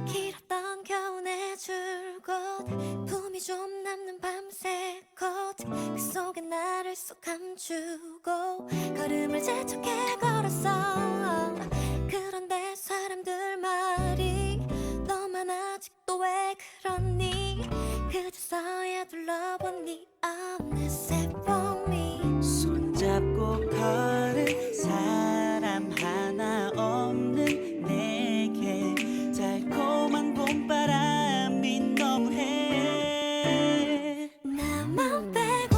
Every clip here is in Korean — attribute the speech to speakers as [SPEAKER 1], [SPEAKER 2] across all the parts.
[SPEAKER 1] 길었던 겨울의 줄곧 품이 좀 남는 밤새 컷그 속에 나를 쏙 감추고 걸음을 재촉해 걸었어. 그런데 사람들 말이 너만 아직도 왜 그러니 그저서야 둘러본 네 어느새 봄이
[SPEAKER 2] 손잡고 걸은 사람 하나 없는 내게 달콤한 봄바람이 너무해.
[SPEAKER 1] 나만 빼고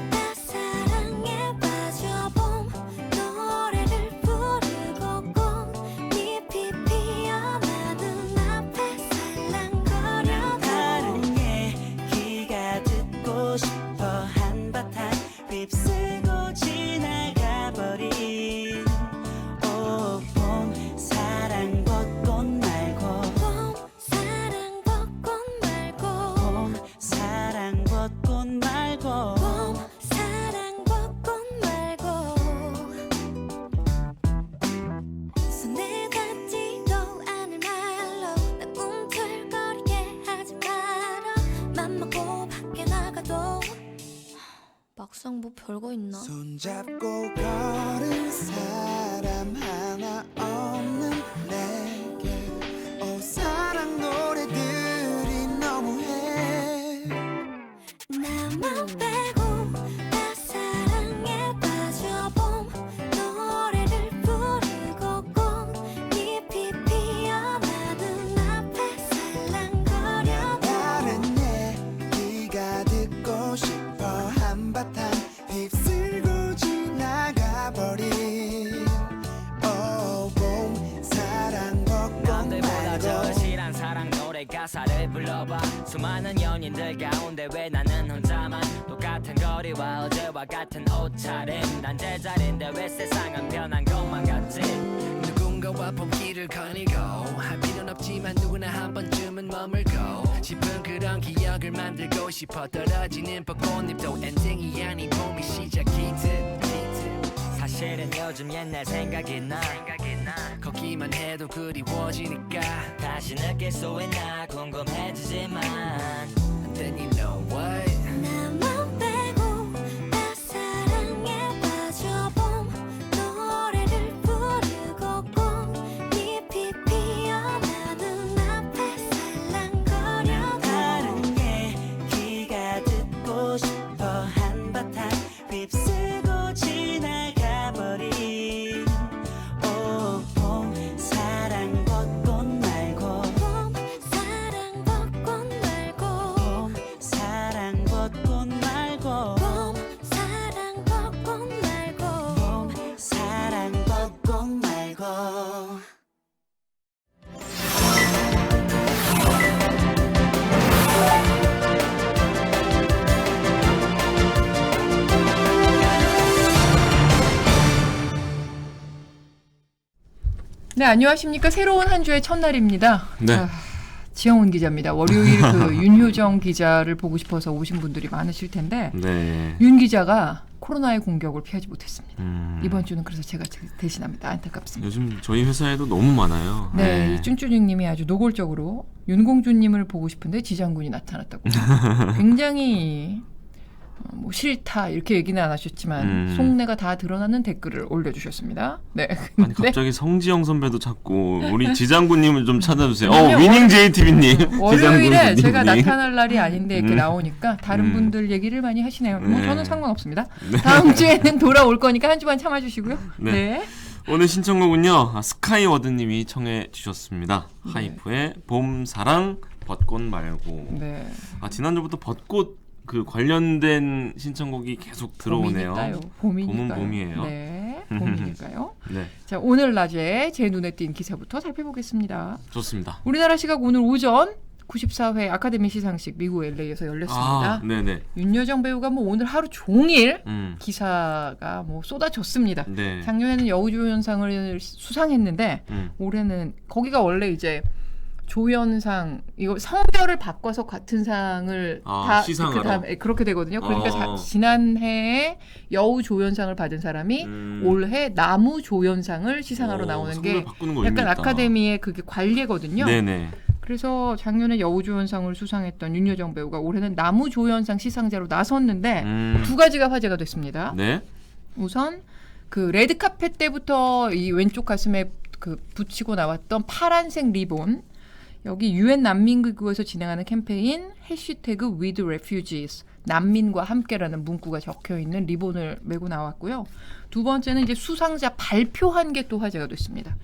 [SPEAKER 1] 다 사랑에 빠져봄 노래를 부르고 꽃잎이 피어나 눈앞에 살랑거려
[SPEAKER 2] 다른 얘기가 듣고 싶어. 한바탕 휩쓸고 지나가버린 오 봄 사랑 벚꽃 말고
[SPEAKER 1] 봄 사랑 벚꽃 말고
[SPEAKER 2] 봄 사랑 벚꽃 말고
[SPEAKER 1] 봄 사랑 벚꽃 말고 손에 닿지도 않을 말로 나 꿈틀거리게 하지 마라. 맘먹고 밖에 나가도 막상 뭐 별거 있나?
[SPEAKER 3] 손잡고 걸은 사람 하나 없는 내게 오 사랑 노래들이 너무해.
[SPEAKER 1] 나만 빼고 다 사랑에 빠져봄 노래를 부르고 꽃잎이 피어나 눈앞에 살랑거려
[SPEAKER 3] 다른 얘기가 듣고 싶어. 한바탕 휩쓸고 지나가버린 오 봄 사랑 벚꽃
[SPEAKER 4] 남들보다 더
[SPEAKER 3] 말고
[SPEAKER 4] 실한 사랑 노래 가사를 불러봐. 수많은 연인들 가운데 왜 나는 혼자만 똑같은 거리와 어제와 같은 옷차림. 난 제자리인데 왜 세상은 변한 것만 같지.
[SPEAKER 5] 누군가와 봄길을 거니고 할 필요는 없지만 누구나 한 번쯤은 머물고 싶은 그런 기억을 만들고 싶어. 떨어지는 벚꽃잎도 엔딩이 아닌 봄이 시작이듯.
[SPEAKER 4] 사실은 요즘 옛날 생각이 나.
[SPEAKER 5] 걷기만 해도 그리워지니까.
[SPEAKER 4] 다시 느낄 수 있나 궁금해지지만
[SPEAKER 5] Then you know what?
[SPEAKER 1] 나만 빼고 다 사랑에 빠져봄 노래를 부르고 꽃잎이 피어나 눈앞에 살랑거려
[SPEAKER 2] 다른 얘기가 듣고 싶어. 한바탕 휩쓸고 지나가버린 오 봄 사랑 벚꽃 말고
[SPEAKER 1] 봄 사랑 벚꽃 말고
[SPEAKER 2] 봄 사랑 벚꽃 말고
[SPEAKER 1] 봄 사랑 벚꽃 말고
[SPEAKER 2] 봄 사랑 벚꽃 말고
[SPEAKER 6] 네, 안녕하십니까. 새로운 한 주의 첫날입니다.
[SPEAKER 7] 네.
[SPEAKER 6] 지영훈 기자입니다. 월요일 그 윤효정 기자를 보고 싶어서 오신 분들이 많으실 텐데
[SPEAKER 7] 네.
[SPEAKER 6] 윤 기자가 코로나의 공격을 피하지 못했습니다.
[SPEAKER 7] 음.
[SPEAKER 6] 이번 주는 그래서 제가 대신합니다. 안타깝습니다.
[SPEAKER 7] 요즘 저희 회사에도 너무 많아요.
[SPEAKER 6] 네, 이 쭌쭈닝님이 아주 노골적으로 윤공주님을 보고 싶은데 지장군이 나타났다고. 굉장히 뭐 싫다 이렇게 얘기는 안 하셨지만 속내가 다 드러나는 댓글을 올려주셨습니다. 네.
[SPEAKER 7] 아니 갑자기 성지영 선배도 찾고 우리 지장군님을 좀 찾아주세요.
[SPEAKER 6] 왜냐면
[SPEAKER 7] 위닝 JTB님.
[SPEAKER 6] 월요일에 제가 나타날 날이 아닌데 이렇게 나오니까 다른
[SPEAKER 7] 음.
[SPEAKER 6] 분들 얘기를 많이 하시네요. 뭐
[SPEAKER 7] 네.
[SPEAKER 6] 저는 상관없습니다. 다음 주에는 돌아올 거니까 한 주만 참아주시고요.
[SPEAKER 7] 네.
[SPEAKER 6] 네.
[SPEAKER 7] 오늘 신청곡은요. 스카이워드님이 청해 주셨습니다.
[SPEAKER 6] 네.
[SPEAKER 7] 하이프의 봄 사랑 벚꽃 말고.
[SPEAKER 6] 네.
[SPEAKER 7] 지난주부터 벚꽃 그 관련된 신청곡이 계속 들어오네요.
[SPEAKER 6] 봄이니까요.
[SPEAKER 7] 봄은 봄이에요.
[SPEAKER 6] 네. 봄이니까요.
[SPEAKER 7] 네,
[SPEAKER 6] 자, 오늘 낮에 제 눈에 띈 기사부터 살펴보겠습니다.
[SPEAKER 7] 좋습니다.
[SPEAKER 6] 우리나라 시각 오늘 오전 94회 아카데미 시상식 미국 LA에서 열렸습니다.
[SPEAKER 7] 네네.
[SPEAKER 6] 윤여정 배우가 뭐 오늘 하루 종일
[SPEAKER 7] 음.
[SPEAKER 6] 기사가 뭐 쏟아졌습니다.
[SPEAKER 7] 네.
[SPEAKER 6] 작년에는 여우조연상을 수상했는데 올해는 거기가 원래 이제 조연상 이거 성별을 바꿔서 같은 상을 다
[SPEAKER 7] 시상하러.
[SPEAKER 6] 그다음에 그렇게 되거든요. 그러니까 지난해에 여우 조연상을 받은 사람이 올해 나무 조연상을 시상하러 나오는 게 약간 아카데미의 그게 관례거든요.
[SPEAKER 7] 네네.
[SPEAKER 6] 그래서 작년에 여우 조연상을 수상했던 윤여정 배우가 올해는 나무 조연상 시상자로 나섰는데 두 가지가 화제가 됐습니다.
[SPEAKER 7] 네.
[SPEAKER 6] 우선 그 레드카펫 때부터 이 왼쪽 가슴에 그 붙이고 나왔던 파란색 리본, 여기 유엔 난민기구에서 진행하는 캠페인 해시태그 with refugees, 난민과 함께라는 문구가 적혀 있는 리본을 메고 나왔고요. 두 번째는 이제 수상자 발표한 게 또 화제가 됐습니다.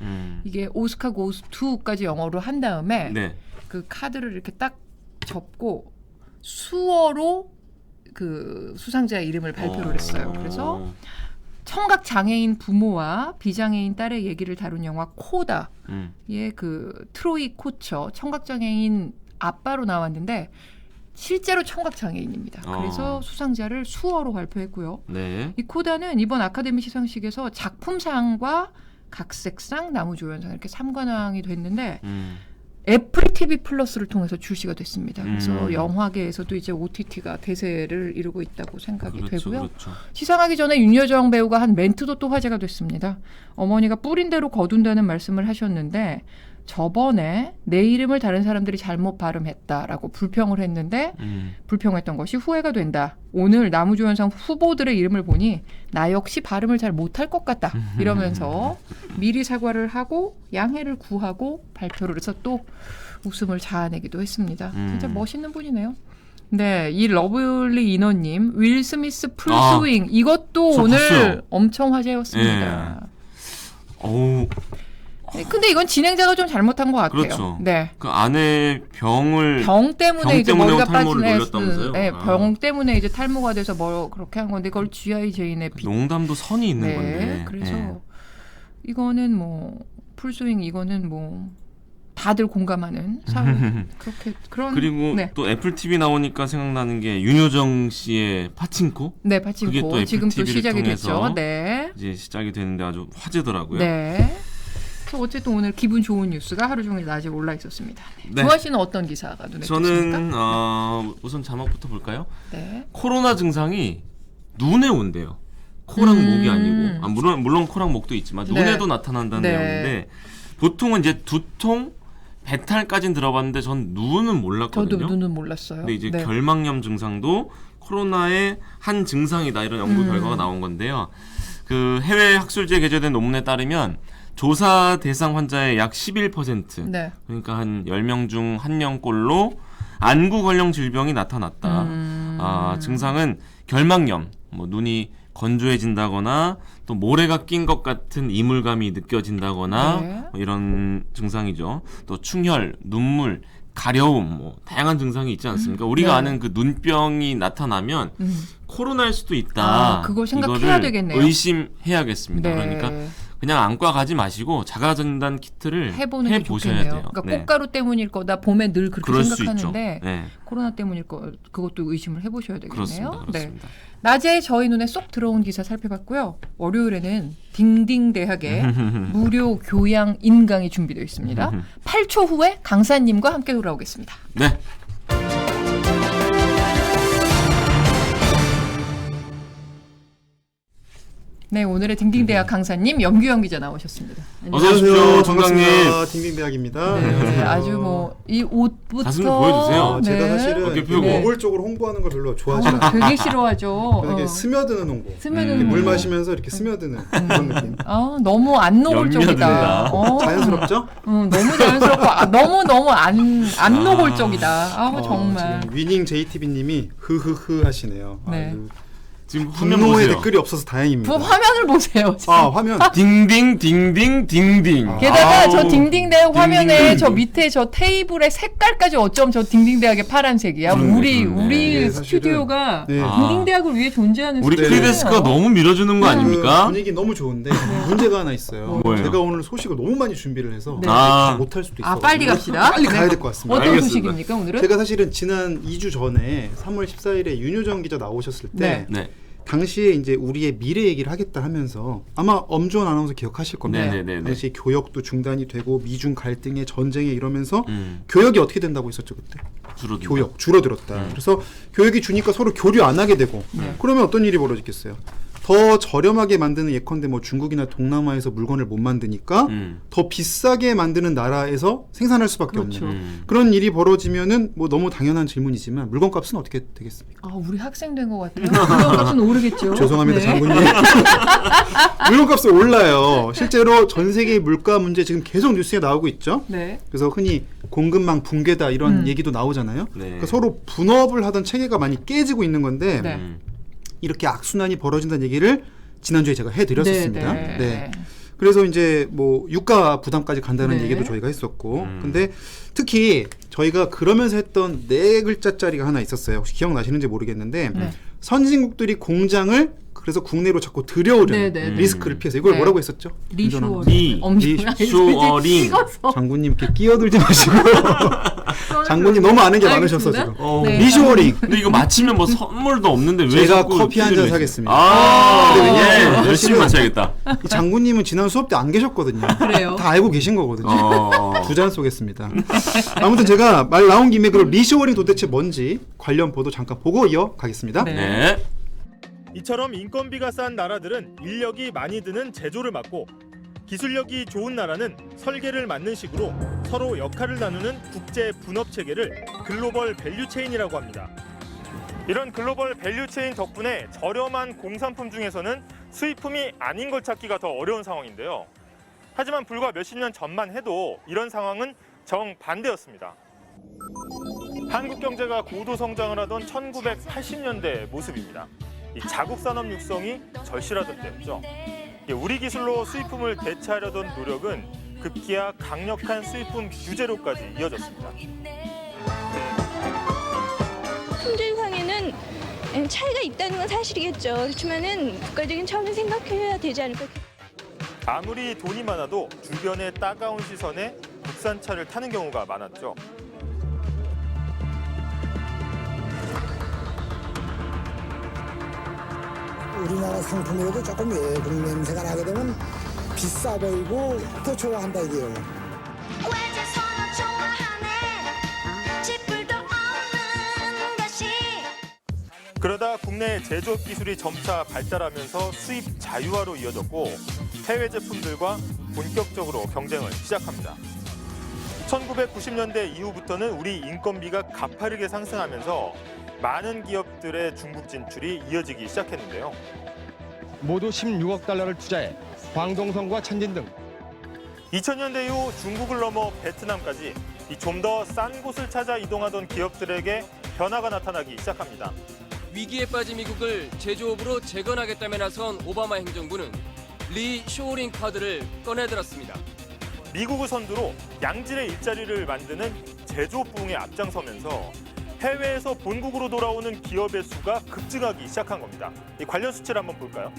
[SPEAKER 6] 이게 오스카 고스 2까지 영어로 한 다음에
[SPEAKER 7] 네.
[SPEAKER 6] 그 카드를 이렇게 딱 접고 수어로 그 수상자의 이름을 발표를 했어요. 그래서 청각 장애인 부모와 비장애인 딸의 얘기를 다룬 영화 코다의 그 트로이 코처, 청각 장애인 아빠로 나왔는데 실제로 청각 장애인입니다. 그래서 수상자를 수어로 발표했고요.
[SPEAKER 7] 네.
[SPEAKER 6] 이 코다는 이번 아카데미 시상식에서 작품상과 각색상, 나무조연상 이렇게 3관왕이 됐는데 애플 TV 플러스를 통해서 출시가 됐습니다. 그래서 영화계에서도 이제 OTT가 대세를 이루고 있다고 생각이 되고요.
[SPEAKER 7] 그렇죠.
[SPEAKER 6] 시상하기 전에 윤여정 배우가 한 멘트도 또 화제가 됐습니다. 어머니가 뿌린 대로 거둔다는 말씀을 하셨는데 저번에 내 이름을 다른 사람들이 잘못 발음했다라고 불평을 했는데 불평했던 것이 후회가 된다. 오늘 나무조연상 후보들의 이름을 보니 나 역시 발음을 잘 못할 것 같다. 이러면서 미리 사과를 하고 양해를 구하고 발표를 해서 또 웃음을 자아내기도 했습니다. 진짜 멋있는 분이네요. 네, 이 러블리 인어님 윌 스미스 풀스윙 이것도 오늘
[SPEAKER 7] 봤어요.
[SPEAKER 6] 엄청 화제였습니다.
[SPEAKER 7] 어우.
[SPEAKER 6] 네, 근데 이건 진행자가 좀 잘못한 것 같아요.
[SPEAKER 7] 그렇죠.
[SPEAKER 6] 네.
[SPEAKER 7] 그 안에 병
[SPEAKER 6] 때문에 이제
[SPEAKER 7] 때문에
[SPEAKER 6] 머리가
[SPEAKER 7] 탈모를
[SPEAKER 6] 빠진
[SPEAKER 7] 놀렸다면서요?
[SPEAKER 6] 네, 병 때문에 이제 탈모가 돼서 뭐 그렇게 한 건데 그걸 GI 제인의
[SPEAKER 7] 농담도 선이 있는
[SPEAKER 6] 네,
[SPEAKER 7] 건데.
[SPEAKER 6] 그래서
[SPEAKER 7] 예.
[SPEAKER 6] 이거는 뭐 풀스윙 이거는 뭐 다들 공감하는 사회 그렇게 그런
[SPEAKER 7] 그리고
[SPEAKER 6] 네.
[SPEAKER 7] 또 애플 TV 나오니까 생각나는 게 윤여정 씨의 파친코.
[SPEAKER 6] 네,
[SPEAKER 7] 그게 또
[SPEAKER 6] 파친코
[SPEAKER 7] 애플
[SPEAKER 6] 지금 또
[SPEAKER 7] TV를
[SPEAKER 6] 시작이
[SPEAKER 7] 통해서
[SPEAKER 6] 됐죠. 네.
[SPEAKER 7] 이제 시작이 되는데 아주 화제더라고요.
[SPEAKER 6] 네. 그래서 어쨌든 오늘 기분 좋은 뉴스가 하루 종일 낮에 올라 있었습니다.
[SPEAKER 7] 네.
[SPEAKER 6] 주아 씨는 어떤 기사가 눈에 띄십니까?
[SPEAKER 7] 저는 우선 자막부터 볼까요?
[SPEAKER 6] 네.
[SPEAKER 7] 코로나 증상이 눈에 온대요. 코랑 목이 아니고. 물론 코랑 목도 있지만
[SPEAKER 6] 네.
[SPEAKER 7] 눈에도 나타난다는
[SPEAKER 6] 네.
[SPEAKER 7] 내용인데 보통은 이제 두통, 배탈까지는 들어봤는데 전 눈은 몰랐거든요.
[SPEAKER 6] 저도 눈은 몰랐어요.
[SPEAKER 7] 근데 이제
[SPEAKER 6] 네.
[SPEAKER 7] 결막염 증상도 코로나의 한 증상이다 이런 연구 결과가 나온 건데요. 그 해외 학술지에 게재된 논문에 따르면 조사 대상 환자의 약 11%,
[SPEAKER 6] 네.
[SPEAKER 7] 그러니까 한 10명 중 1명꼴로 안구 관련 질병이 나타났다. 증상은 결막염, 뭐 눈이 건조해진다거나 또 모래가 낀 것 같은 이물감이 느껴진다거나
[SPEAKER 6] 네.
[SPEAKER 7] 뭐 이런 증상이죠. 또 충혈, 눈물, 가려움, 뭐 다양한 증상이 있지 않습니까? 우리가
[SPEAKER 6] 네.
[SPEAKER 7] 아는 그 눈병이 나타나면 코로나일 수도 있다.
[SPEAKER 6] 그걸 생각해야
[SPEAKER 7] 이거를
[SPEAKER 6] 되겠네요.
[SPEAKER 7] 의심해야겠습니다.
[SPEAKER 6] 네.
[SPEAKER 7] 그러니까 그냥 안과 가지 마시고 자가진단 키트를
[SPEAKER 6] 해보는 게
[SPEAKER 7] 해보셔야
[SPEAKER 6] 좋겠네요.
[SPEAKER 7] 돼요.
[SPEAKER 6] 그러니까
[SPEAKER 7] 네.
[SPEAKER 6] 꽃가루 때문일 거다. 봄에 늘 그렇게
[SPEAKER 7] 그럴 수
[SPEAKER 6] 생각하는데
[SPEAKER 7] 있죠. 네.
[SPEAKER 6] 코로나 때문일 거 그것도 의심을 해보셔야 되겠네요.
[SPEAKER 7] 그렇습니다.
[SPEAKER 6] 네. 낮에 저희 눈에 쏙 들어온 기사 살펴봤고요. 월요일에는 딩딩 대학의 무료 교양 인강이 준비되어 있습니다. 8초 후에 강사님과 함께 돌아오겠습니다.
[SPEAKER 7] 네.
[SPEAKER 6] 네, 오늘의 딩딩대학 강사님 염규영 기자 나오셨습니다.
[SPEAKER 7] 어서 오십시오, 정강님.
[SPEAKER 8] 반갑습니다. 딩딩대학입니다.
[SPEAKER 6] 네, 아주 뭐 이 옷부터
[SPEAKER 7] 가슴 좀 보여주세요.
[SPEAKER 6] 네.
[SPEAKER 8] 제가 사실은
[SPEAKER 7] 어깨 펴고.
[SPEAKER 8] 노골적으로 홍보하는 걸 별로 좋아하지 않아요.
[SPEAKER 6] 되게 싫어하죠.
[SPEAKER 8] 이렇게 스며드는 홍보.
[SPEAKER 6] 스며드는
[SPEAKER 8] 이렇게 물
[SPEAKER 6] 홍보.
[SPEAKER 8] 마시면서 이렇게 스며드는 그런 느낌.
[SPEAKER 6] 너무 안 노골적이다.
[SPEAKER 7] 염려된다.
[SPEAKER 8] 자연스럽죠?
[SPEAKER 6] 너무 자연스럽고 너무 안 노골적이다. 정말.
[SPEAKER 8] 지금 위닝 JTB님이 흐흐흐 하시네요.
[SPEAKER 6] 네.
[SPEAKER 8] 아유,
[SPEAKER 7] 지금 화면
[SPEAKER 8] 분노의
[SPEAKER 7] 보세요.
[SPEAKER 8] 댓글이 없어서 다행입니다.
[SPEAKER 6] 화면을 보세요. 지금.
[SPEAKER 8] 화면.
[SPEAKER 7] 딩딩 딩딩 딩딩.
[SPEAKER 6] 게다가 저
[SPEAKER 8] 아우,
[SPEAKER 6] 딩딩대학 화면에
[SPEAKER 7] 딩딩.
[SPEAKER 6] 저 밑에 저 테이블의 색깔까지 어쩜 저 딩딩대학의 파란색이야.
[SPEAKER 7] 그러네,
[SPEAKER 6] 우리
[SPEAKER 7] 그러네.
[SPEAKER 8] 네,
[SPEAKER 6] 스튜디오가
[SPEAKER 8] 네.
[SPEAKER 6] 딩딩대학을 위해 존재하는
[SPEAKER 7] 우리
[SPEAKER 6] 스튜디오예요.
[SPEAKER 7] 프리데스크가 너무 밀어주는 거 아닙니까?
[SPEAKER 8] 분위기 너무 좋은데 문제가 하나 있어요.
[SPEAKER 7] 뭐예요?
[SPEAKER 8] 제가 오늘 소식을 너무 많이 준비를 해서
[SPEAKER 6] 네.
[SPEAKER 8] 못할 수도 있어요.
[SPEAKER 6] 빨리 갑시다.
[SPEAKER 8] 빨리
[SPEAKER 6] 네.
[SPEAKER 8] 가야 될 것 같습니다.
[SPEAKER 6] 어떤
[SPEAKER 7] 알겠습니다.
[SPEAKER 6] 소식입니까 오늘은?
[SPEAKER 8] 제가 사실은 지난 2주 전에 3월 14일에 윤효정 기자 나오셨을 때
[SPEAKER 6] 네.
[SPEAKER 7] 네.
[SPEAKER 8] 당시에 이제 우리의 미래 얘기를 하겠다 하면서 아마 엄주원 아나운서 기억하실 겁니다.
[SPEAKER 7] 네네네네.
[SPEAKER 8] 당시 교역도 중단이 되고 미중 갈등에 전쟁에 이러면서 교역이 어떻게 된다고 했었죠 그때?
[SPEAKER 7] 줄어든다.
[SPEAKER 8] 교역 줄어들었다. 그래서 교역이 주니까 서로 교류 안 하게 되고 그러면 어떤 일이 벌어지겠어요? 더 저렴하게 만드는 예컨대 뭐 중국이나 동남아에서 물건을 못 만드니까 더 비싸게 만드는 나라에서 생산할 수밖에
[SPEAKER 6] 그렇죠.
[SPEAKER 8] 없는 그런 일이 벌어지면은 뭐 너무 당연한 질문이지만 물건값은 어떻게 되겠습니까?
[SPEAKER 6] 아, 우리 학생 된 것 같아요. 물건값은 오르겠죠.
[SPEAKER 8] 죄송합니다
[SPEAKER 6] 네.
[SPEAKER 8] 장군님. 물건값은 올라요. 실제로 전 세계의 물가 문제 지금 계속 뉴스에 나오고 있죠.
[SPEAKER 6] 네.
[SPEAKER 8] 그래서 흔히 공급망 붕괴다 이런 얘기도 나오잖아요.
[SPEAKER 7] 네.
[SPEAKER 8] 그러니까 서로 분업을 하던 체계가 많이 깨지고 있는 건데
[SPEAKER 6] 네.
[SPEAKER 8] 이렇게 악순환이 벌어진다는 얘기를 지난주에 제가 해드렸었습니다.
[SPEAKER 6] 네, 네.
[SPEAKER 8] 네. 그래서 이제 뭐 유가 부담까지 간다는
[SPEAKER 6] 네.
[SPEAKER 8] 얘기도 저희가 했었고 근데 특히 저희가 그러면서 했던 4글자짜리가 하나 있었어요. 혹시 기억나시는지 모르겠는데
[SPEAKER 6] 네.
[SPEAKER 8] 선진국들이 공장을 그래서 국내로 자꾸 들여오려는
[SPEAKER 6] 네, 네, 네.
[SPEAKER 8] 리스크를 피해서 이걸
[SPEAKER 6] 네.
[SPEAKER 8] 뭐라고 했었죠?
[SPEAKER 6] 리쇼어링.
[SPEAKER 7] 리쇼어링.
[SPEAKER 8] 장군님 이렇게 끼어들지 마시고 장군님 너무 아는 게 많으셔서
[SPEAKER 6] 알겠습니다.
[SPEAKER 8] 지금
[SPEAKER 6] 네.
[SPEAKER 8] 리쇼어링
[SPEAKER 7] 근데 이거 맞히면 뭐 선물도 없는데 왜
[SPEAKER 8] 제가
[SPEAKER 7] 자꾸
[SPEAKER 8] 커피 한 잔
[SPEAKER 7] 피드를
[SPEAKER 8] 사겠습니다.
[SPEAKER 7] 아,
[SPEAKER 8] 근데 왜냐면
[SPEAKER 7] 예, 열심히
[SPEAKER 8] 사실은-
[SPEAKER 7] 맞춰야겠다.
[SPEAKER 8] 이 장군님은 지난 수업 때 안 계셨거든요.
[SPEAKER 6] 그래요?
[SPEAKER 8] 다 알고 계신 거거든요.
[SPEAKER 7] 어.
[SPEAKER 8] 두 잔 쏘겠습니다. 아무튼 제가 말 나온 김에 그럼 리쇼어링 도대체 뭔지 관련 보도 잠깐 보고 이어가겠습니다.
[SPEAKER 6] 네.
[SPEAKER 7] 네.
[SPEAKER 9] 이처럼 인건비가 싼 나라들은 인력이 많이 드는 제조를 맡고 기술력이 좋은 나라는 설계를 맡는 식으로 서로 역할을 나누는 국제 분업 체계를 글로벌 밸류체인이라고 합니다. 이런 글로벌 밸류체인 덕분에 저렴한 공산품 중에서는 수입품이 아닌 걸 찾기가 더 어려운 상황인데요. 하지만 불과 몇십 년 전만 해도 이런 상황은 정반대였습니다. 한국 경제가 고도 성장을 하던 1980년대 모습입니다. 이 자국 산업 육성이 절실하던 때였죠. 우리 기술로 수입품을 대체하려던 노력은 급기야 강력한 수입품 규제로까지 이어졌습니다.
[SPEAKER 10] 품질상에는 차이가 있다는 건 사실이겠죠. 그렇지만은 국가적인 차원을 생각해야 되지 않을까.
[SPEAKER 9] 아무리 돈이 많아도 주변의 따가운 시선에 국산차를 타는 경우가 많았죠.
[SPEAKER 11] 우리나라 상품이라도 조금 외국 냄새가 나게 되면 비싸 보이고 더 좋아한다 이게요.
[SPEAKER 1] 외제 서로 좋아하네 쥐뿔도 없는 것이
[SPEAKER 9] 그러다 국내 제조업 기술이 점차 발달하면서 수입 자유화로 이어졌고 해외 제품들과 본격적으로 경쟁을 시작합니다. 1990년대 이후부터는 우리 인건비가 가파르게 상승하면서 많은 기업들의 중국 진출이 이어지기 시작했는데요.
[SPEAKER 12] 모두 16억 달러를 투자해 광동성과 천진 등
[SPEAKER 9] 2000년대 이후 중국을 넘어 베트남까지 좀 더 싼 곳을 찾아 이동하던 기업들에게 변화가 나타나기 시작합니다.
[SPEAKER 13] 위기에 빠진 미국을 제조업으로 재건하겠다며 나선 오바마 행정부는 리쇼어링 카드를 꺼내들었습니다.
[SPEAKER 9] 미국의 선두로 양질의 일자리를 만드는 제조업 부흥에 앞장서면서 해외에서 본국으로 돌아오는 기업의 수가 급증하기 시작한 겁니다. 이 관련 수치를 한번 볼까요?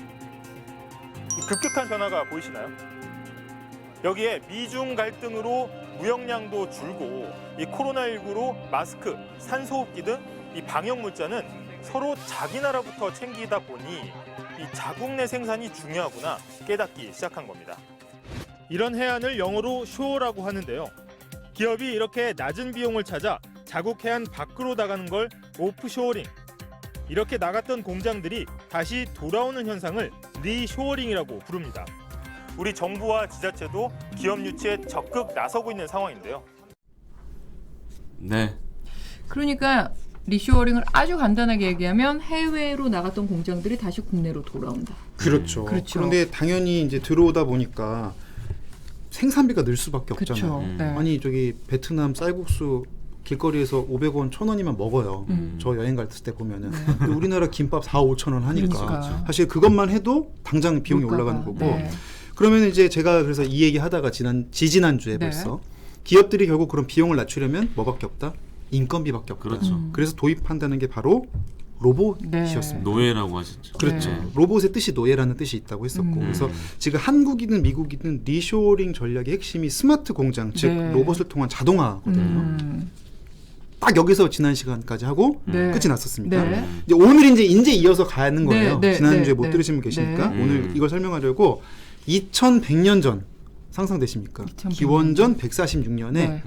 [SPEAKER 9] 이 급격한 변화가 보이시나요? 여기에 미중 갈등으로 무역량도 줄고 이 코로나19로 마스크, 산소호흡기 등 이 방역 물자는 서로 자기 나라부터 챙기다 보니 이 자국 내 생산이 중요하구나 깨닫기 시작한 겁니다. 이런 해안을 영어로 쇼어라고 하는데요. 기업이 이렇게 낮은 비용을 찾아 자국 해안 밖으로 나가는 걸 오프쇼어링. 이렇게 나갔던 공장들이 다시 돌아오는 현상을 리쇼어링이라고 부릅니다. 우리 정부와 지자체도 기업 유치에 적극 나서고 있는 상황인데요.
[SPEAKER 7] 네.
[SPEAKER 6] 그러니까 리쇼어링을 아주 간단하게 얘기하면 해외로 나갔던 공장들이 다시 국내로 돌아온다.
[SPEAKER 8] 그렇죠.
[SPEAKER 6] 그렇죠.
[SPEAKER 8] 그런데 당연히 이제 들어오다 보니까 생산비가 늘 수밖에 없잖아요.
[SPEAKER 6] 그렇죠. 네.
[SPEAKER 8] 아니 저기 베트남 쌀국수 길거리에서 500원, 1,000원이면 먹어요. 저 여행 갔을 때 보면은. 근데 우리나라 김밥 4, 5천 원 하니까
[SPEAKER 6] 그러니까.
[SPEAKER 8] 사실 그것만 해도 당장 비용이
[SPEAKER 6] 물가가,
[SPEAKER 8] 올라가는 거고.
[SPEAKER 6] 네.
[SPEAKER 8] 그러면 이제 제가 그래서 이 얘기 하다가 지지난주에
[SPEAKER 6] 네.
[SPEAKER 8] 벌써 기업들이 결국 그런 비용을 낮추려면 뭐밖에 없다? 인건비밖에 없다.
[SPEAKER 7] 그렇죠.
[SPEAKER 8] 그래서 도입한다는 게 바로 로봇이었습니다.
[SPEAKER 7] 노예라고 하셨죠.
[SPEAKER 8] 그렇죠.
[SPEAKER 6] 네.
[SPEAKER 8] 로봇의 뜻이 노예라는 뜻이 있다고 했었고 그래서 지금 한국이든 미국이든 리쇼어링 전략의 핵심이 스마트 공장, 즉
[SPEAKER 6] 네.
[SPEAKER 8] 로봇을 통한 자동화거든요. 딱 여기서 지난 시간까지 하고
[SPEAKER 6] 네.
[SPEAKER 8] 끝이 났었습니다.
[SPEAKER 6] 네.
[SPEAKER 8] 이제 오늘 이제 이어서 가는 거예요.
[SPEAKER 6] 네, 네,
[SPEAKER 8] 지난주에
[SPEAKER 6] 네,
[SPEAKER 8] 못
[SPEAKER 6] 네.
[SPEAKER 8] 들으신 분 계시니까
[SPEAKER 6] 네.
[SPEAKER 8] 오늘 이걸 설명하려고 2100년 전 상상되십니까?
[SPEAKER 6] 2100년
[SPEAKER 8] 기원전 146년에
[SPEAKER 6] 네.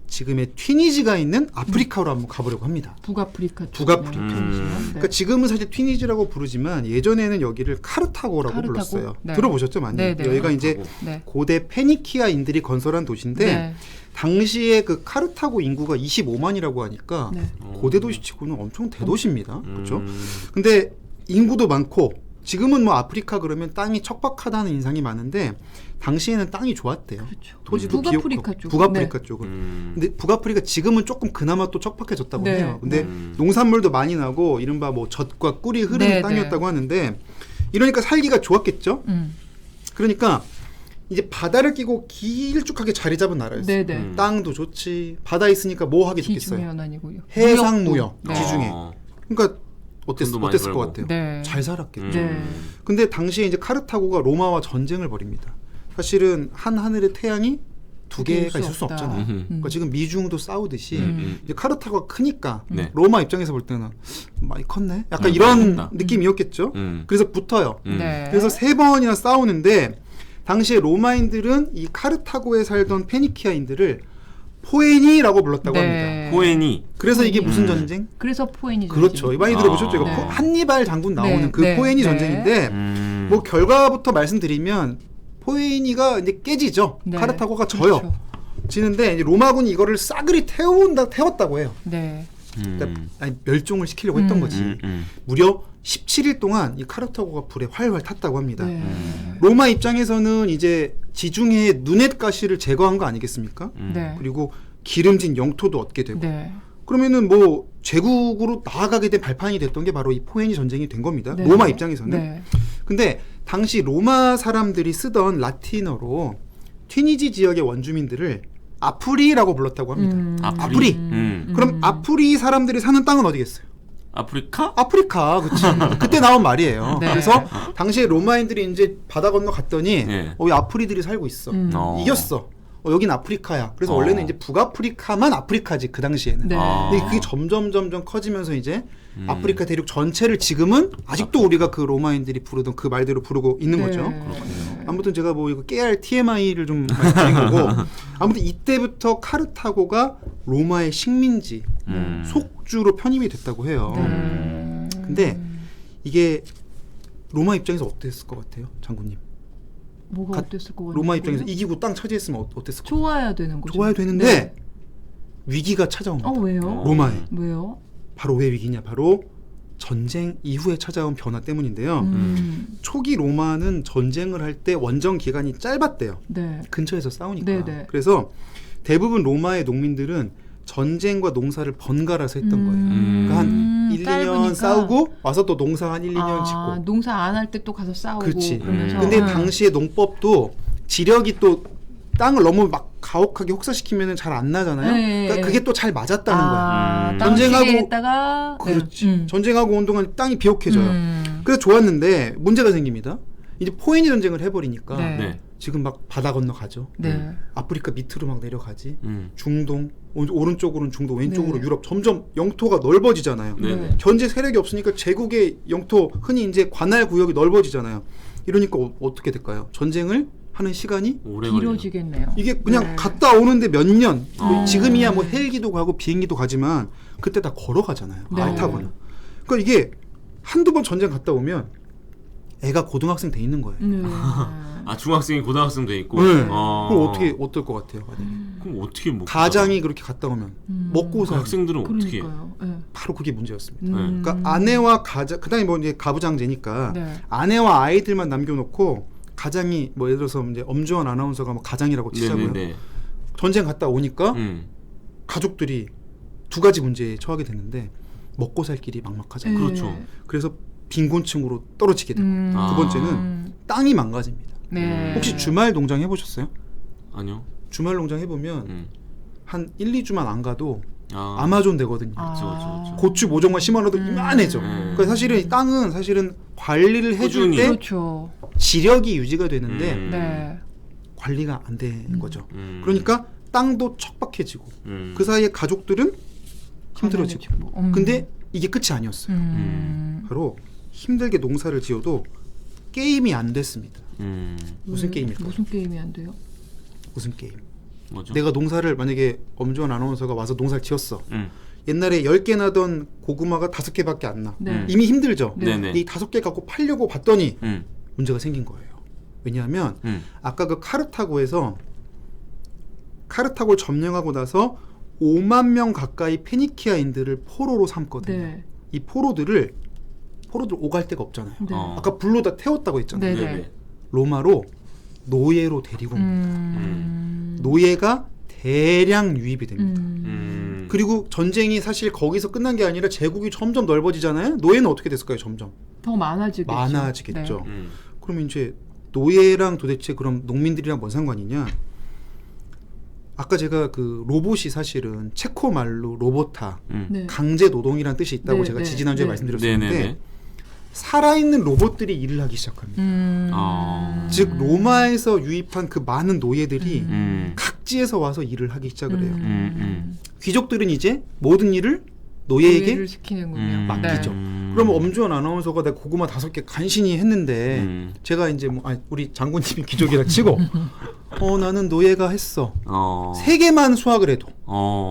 [SPEAKER 8] 지금의 튀니지가 있는 아프리카로 한번 가보려고 합니다.
[SPEAKER 6] 북아프리카.
[SPEAKER 8] 북아프리카.
[SPEAKER 6] 네.
[SPEAKER 8] 그러니까 지금은 사실 튀니지라고 부르지만 예전에는 여기를 카르타고라고
[SPEAKER 6] 카르타고?
[SPEAKER 8] 불렀어요.
[SPEAKER 6] 네.
[SPEAKER 8] 들어보셨죠, 많이?
[SPEAKER 6] 네, 네.
[SPEAKER 8] 여기가 이제
[SPEAKER 6] 네.
[SPEAKER 8] 고대 페니키아인들이 건설한 도시인데
[SPEAKER 6] 네.
[SPEAKER 8] 당시에 그 카르타고 인구가 25만이라고 하니까
[SPEAKER 6] 네.
[SPEAKER 8] 고대 도시치고는 엄청 대도시입니다. 그렇죠? 근데 인구도 많고 지금은 뭐 아프리카 그러면 땅이 척박하다는 인상이 많은데 당시에는 땅이 좋았대요.
[SPEAKER 6] 그렇죠.
[SPEAKER 8] 토지도
[SPEAKER 6] 북아프리카
[SPEAKER 8] 귀엽고
[SPEAKER 6] 쪽.
[SPEAKER 8] 북아프리카
[SPEAKER 6] 네.
[SPEAKER 8] 쪽은. 근데 북아프리카 지금은 조금 그나마 또 척박해졌다고
[SPEAKER 6] 네.
[SPEAKER 8] 해요. 근데 농산물도 많이 나고 이른바 뭐 젖과 꿀이 흐르는
[SPEAKER 6] 네,
[SPEAKER 8] 땅이었다고 하는데 이러니까 살기가 좋았겠죠. 그러니까 이제 바다를 끼고 길쭉하게 자리 잡은 나라였어요.
[SPEAKER 6] 네네.
[SPEAKER 8] 땅도 좋지, 바다 있으니까 뭐 하기 좋겠어요.
[SPEAKER 6] 기중해연 아니고요.
[SPEAKER 8] 해상
[SPEAKER 6] 무역도.
[SPEAKER 8] 무역
[SPEAKER 6] 네.
[SPEAKER 8] 지중해. 그러니까
[SPEAKER 7] 돈도 많이
[SPEAKER 8] 어땠을 것
[SPEAKER 7] 벌고.
[SPEAKER 8] 같아요?
[SPEAKER 6] 네.
[SPEAKER 8] 잘 살았겠죠.
[SPEAKER 6] 네.
[SPEAKER 8] 근데 당시에 이제 카르타고가 로마와 전쟁을 벌입니다. 사실은 한 하늘의 태양이 두 개가 있을 수 없잖아요. 그러니까 지금 미중도 싸우듯이 이제 카르타고가 크니까
[SPEAKER 7] 네.
[SPEAKER 8] 로마 입장에서 볼 때는 많이 컸네. 약간 이런
[SPEAKER 7] 그렇겠다.
[SPEAKER 8] 느낌이었겠죠. 그래서 붙어요.
[SPEAKER 6] 네.
[SPEAKER 8] 그래서 3번이나 싸우는데 당시에 로마인들은 이 카르타고에 살던 페니키아인들을 포에니라고 불렀다고
[SPEAKER 6] 네.
[SPEAKER 8] 합니다.
[SPEAKER 7] 포에니.
[SPEAKER 8] 그래서 이게 무슨 전쟁?
[SPEAKER 6] 그래서 포에니 전쟁.
[SPEAKER 8] 그렇죠. 많이 들어보셨죠? 이거
[SPEAKER 6] 네.
[SPEAKER 8] 한니발 장군 나오는
[SPEAKER 6] 네.
[SPEAKER 8] 그
[SPEAKER 6] 네.
[SPEAKER 8] 포에니
[SPEAKER 6] 네.
[SPEAKER 8] 전쟁인데 뭐 결과부터 말씀드리면 포에니가 이제 깨지죠.
[SPEAKER 6] 네.
[SPEAKER 8] 카르타고가 져요.
[SPEAKER 6] 그렇죠.
[SPEAKER 8] 지는데 이제 로마군이 이거를 싸그리 태웠다고 해요.
[SPEAKER 6] 네.
[SPEAKER 8] 그러니까 아니, 멸종을 시키려고 했던 거지. 무려 17일 동안 이 카르타고가 불에 활활 탔다고 합니다.
[SPEAKER 6] 네.
[SPEAKER 8] 로마 입장에서는 이제 지중해의 누엣 가시를 제거한 거 아니겠습니까?
[SPEAKER 6] 네.
[SPEAKER 8] 그리고 기름진 영토도 얻게 되고.
[SPEAKER 6] 네.
[SPEAKER 8] 그러면은 뭐 제국으로 나아가게 된 발판이 됐던 게 바로 이 포에니 전쟁이 된 겁니다.
[SPEAKER 6] 네.
[SPEAKER 8] 로마 입장에서는.
[SPEAKER 6] 네.
[SPEAKER 8] 근데 당시 로마 사람들이 쓰던 라틴어로 튀니지 지역의 원주민들을 아프리라고 불렀다고 합니다. 아프리. 그럼 아프리 사람들이 사는 땅은 어디겠어요?
[SPEAKER 7] 아프리카?
[SPEAKER 8] 아프리카, 그치. 그때 나온 말이에요.
[SPEAKER 6] 네.
[SPEAKER 8] 그래서 당시에 로마인들이 이제 바다 건너 갔더니
[SPEAKER 7] 네.
[SPEAKER 8] 여기 아프리들이 살고 있어. 이겼어. 여긴 아프리카야. 그래서 원래는 이제 북아프리카만 아프리카지 그 당시에는.
[SPEAKER 6] 네.
[SPEAKER 8] 근데 그게 점점 커지면서 이제 아프리카 대륙 전체를 지금은 아직도 우리가 그 로마인들이 부르던 그 말대로 부르고 있는
[SPEAKER 6] 네.
[SPEAKER 8] 거죠. 아무튼 제가 뭐 이거 깨알 TMI를 좀 말씀드린 거고 아무튼 이때부터 카르타고가 로마의 식민지 속주로 편입이 됐다고 해요. 근데 이게 로마 입장에서 어땠을 것 같아요, 장군님?
[SPEAKER 6] 뭐가 어땠을 것 같아요?
[SPEAKER 8] 로마 입장에서 이기고 땅 차지했으면 어땠을 것 같아요?
[SPEAKER 6] 좋아야 되는 거죠.
[SPEAKER 8] 좋아야 되는데
[SPEAKER 6] 네.
[SPEAKER 8] 위기가 찾아옵니다.
[SPEAKER 6] 왜요?
[SPEAKER 8] 로마에.
[SPEAKER 6] 왜요?
[SPEAKER 8] 바로 왜 위기냐? 바로 전쟁 이후에 찾아온 변화 때문인데요. 초기 로마는 전쟁을 할 때 원정 기간이 짧았대요.
[SPEAKER 6] 네.
[SPEAKER 8] 근처에서 싸우니까.
[SPEAKER 6] 네네.
[SPEAKER 8] 그래서 대부분 로마의 농민들은 전쟁과 농사를 번갈아서 했던 거예요. 그러니까 한 1, 2년
[SPEAKER 6] 짧으니까.
[SPEAKER 8] 싸우고 와서 또 농사 한 1, 2년 짓고.
[SPEAKER 6] 농사 안 할 때 또 가서 싸우고.
[SPEAKER 8] 그렇지.
[SPEAKER 6] 그러면서.
[SPEAKER 8] 근데 당시의 농법도 지력이 또 땅을 너무 막 가혹하게 혹사시키면 잘 안 나잖아요.
[SPEAKER 6] 네.
[SPEAKER 8] 그러니까 그게 또 잘 맞았다는 거예요.
[SPEAKER 6] 전쟁하고
[SPEAKER 8] 전쟁하고
[SPEAKER 6] 있다가
[SPEAKER 8] 그렇지. 전쟁하고 온 동안 땅이 비옥해져요. 그래서 좋았는데 문제가 생깁니다. 이제 포에니 전쟁을 해버리니까
[SPEAKER 6] 네.
[SPEAKER 8] 지금 막 바다 건너 가죠.
[SPEAKER 6] 네.
[SPEAKER 8] 아프리카 밑으로 막 내려가지. 중동 오른쪽으로는 중동, 왼쪽으로
[SPEAKER 6] 네.
[SPEAKER 8] 유럽 점점 영토가 넓어지잖아요.
[SPEAKER 6] 네.
[SPEAKER 8] 견제 세력이 없으니까 제국의 영토 흔히 이제 관할 구역이 넓어지잖아요. 이러니까 어떻게 될까요? 전쟁을 하는 시간이
[SPEAKER 6] 길어지겠네요.
[SPEAKER 8] 이게 그냥
[SPEAKER 6] 네.
[SPEAKER 8] 갔다 오는데 몇 년. 지금이야 뭐 헬기도 가고 비행기도 가지만 그때 다 걸어가잖아요.
[SPEAKER 6] 네.
[SPEAKER 8] 말 타거나. 그러니까 이게 한두 번 전쟁 갔다 오면 애가 고등학생 돼 있는 거예요.
[SPEAKER 6] 네.
[SPEAKER 7] 아 중학생이 고등학생 돼 있고.
[SPEAKER 8] 네. 그럼 어떨 것 같아요?
[SPEAKER 7] 그럼 어떻게 먹고
[SPEAKER 8] 가장이 그렇게 갔다 오면 먹고 살
[SPEAKER 7] 학생들은 어떻게?
[SPEAKER 6] 그러니까요. 네.
[SPEAKER 8] 바로 그게 문제였습니다.
[SPEAKER 7] 네.
[SPEAKER 8] 그러니까 아내와 가장 그다음에 뭐 이제 가부장제니까
[SPEAKER 6] 네.
[SPEAKER 8] 아내와 아이들만 남겨놓고 가장이 뭐 예를 들어서 이제 엄주원 아나운서가 뭐 가장이라고 치자고요.
[SPEAKER 7] 네네네.
[SPEAKER 8] 전쟁 갔다 오니까 가족들이 두 가지 문제에 처하게 됐는데 먹고 살 길이 막막하잖아요.
[SPEAKER 7] 그렇죠.
[SPEAKER 8] 그래서 빈곤층으로 떨어지게 되고 두 번째는 땅이 망가집니다.
[SPEAKER 6] 네.
[SPEAKER 8] 혹시 주말 농장 해보셨어요?
[SPEAKER 7] 아니요.
[SPEAKER 8] 주말 농장 해보면 한 1, 2주만 안 가도
[SPEAKER 7] 아.
[SPEAKER 8] 아마존 되거든요.
[SPEAKER 7] 그렇죠.
[SPEAKER 8] 고추 모종만 심어놔도 이만해져. 그러니까 사실은 이 땅은 사실은 관리를 해줄
[SPEAKER 7] 꾸준히.
[SPEAKER 8] 때
[SPEAKER 6] 그렇죠.
[SPEAKER 8] 지력이 유지가 되는데
[SPEAKER 6] 네.
[SPEAKER 8] 관리가 안 되는 거죠. 그러니까 땅도 척박해지고
[SPEAKER 7] 음.
[SPEAKER 8] 그 사이에 가족들은 힘들어지고. 근데 이게 끝이 아니었어요. 바로 힘들게 농사를 지어도 게임이 안 됐습니다. 무슨 게임일까요?
[SPEAKER 6] 무슨 게임이 안 돼요?
[SPEAKER 8] 무슨 게임?
[SPEAKER 7] 뭐죠?
[SPEAKER 8] 내가 농사를 만약에 엄지원 아나운서가 와서 농사를 지었어. 옛날에 10개 나던 고구마가 5개밖에 안 나.
[SPEAKER 6] 네.
[SPEAKER 8] 이미 힘들죠.
[SPEAKER 7] 네네.
[SPEAKER 8] 이 5개 갖고 팔려고 봤더니 문제가 생긴 거예요. 왜냐하면 아까 그 카르타고에서 카르타고를 점령하고 나서 5만 명 가까이 페니키아인들을 포로로 삼거든요.
[SPEAKER 6] 네.
[SPEAKER 8] 이 포로들 오갈 데가 없잖아요.
[SPEAKER 6] 네.
[SPEAKER 8] 아까 불로 다 태웠다고 했잖아요.
[SPEAKER 6] 네네.
[SPEAKER 8] 로마로 노예로 데리고 옵니다. 노예가 대량 유입이 됩니다. 그리고 전쟁이 사실 거기서 끝난 게 아니라 제국이 점점 넓어지잖아요. 노예는 어떻게 됐을까요? 점점
[SPEAKER 6] 더 많아지겠죠.
[SPEAKER 8] 네. 그러면 이제 노예랑 도대체 그럼 농민들이랑 뭔 상관이냐? 아까 제가 그 로봇이 사실은 체코 말로 로보타,
[SPEAKER 6] 네.
[SPEAKER 8] 강제 노동이라는 뜻이 있다고
[SPEAKER 6] 네,
[SPEAKER 8] 제가
[SPEAKER 6] 네,
[SPEAKER 8] 지지난주에
[SPEAKER 6] 네.
[SPEAKER 8] 말씀드렸었는데
[SPEAKER 7] 네네네.
[SPEAKER 8] 살아있는 로봇들이 일을 하기 시작합니다. 즉 로마에서 유입한 그 많은 노예들이 각지에서 와서 일을 하기 시작을 해요. 귀족들은 이제 모든 일을 노예에게
[SPEAKER 6] 시키는군요.
[SPEAKER 8] 맡기죠.
[SPEAKER 6] 네.
[SPEAKER 8] 그러면 엄주원 아나운서가 내가 고구마 5개 간신히 했는데 제가 이제 우리 장군님이 귀족이라 치고 나는 노예가 했어. 3개만 수확을 해도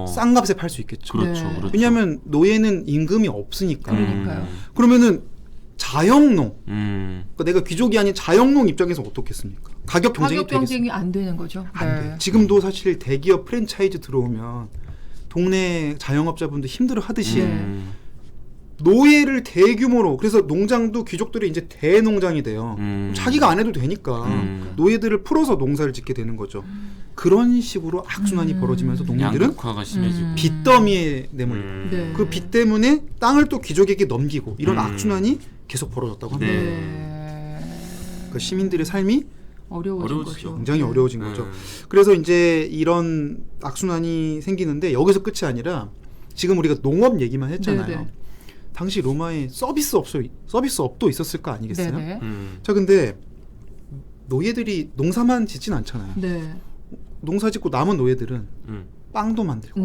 [SPEAKER 8] 싼 값에 팔 수 있겠죠.
[SPEAKER 7] 그렇죠,
[SPEAKER 6] 네.
[SPEAKER 7] 그렇죠.
[SPEAKER 8] 왜냐하면 노예는 임금이 없으니까.
[SPEAKER 6] 그러니까요.
[SPEAKER 8] 그러면은 자영농. 그러니까 내가 귀족이 아닌 자영농 입장에서 어떻겠습니까? 가격 경쟁이 되겠습니까?
[SPEAKER 6] 안 되는 거죠.
[SPEAKER 8] 안 돼. 지금도 사실 대기업 프랜차이즈 들어오면 동네 자영업자분들 힘들어 하듯이 노예를 대규모로 그래서 농장도 귀족들이 이제 대농장이 돼요. 자기가 안 해도 되니까 노예들을 풀어서 농사를 짓게 되는 거죠. 그런 식으로 악순환이 벌어지면서 농민들은
[SPEAKER 7] 양극화가 심해지고
[SPEAKER 8] 빚더미에 내몰려.
[SPEAKER 6] 네.
[SPEAKER 8] 그 빚 때문에 땅을 또 귀족에게 넘기고 이런 악순환이 계속 벌어졌다고 합니다. 그러니까 시민들의 삶이
[SPEAKER 6] 어려워진 거죠.
[SPEAKER 8] 굉장히 어려워진 거죠. 그래서 이제 이런 악순환이 생기는데 여기서 끝이 아니라 지금 우리가 농업 얘기만 했잖아요.
[SPEAKER 6] 네네.
[SPEAKER 8] 당시 로마에 서비스업도 있었을 거 아니겠어요?
[SPEAKER 6] 네네.
[SPEAKER 8] 자, 근데 노예들이 농사만 짓진 않잖아요.
[SPEAKER 6] 네.
[SPEAKER 8] 농사 짓고 남은 노예들은 빵도 만들고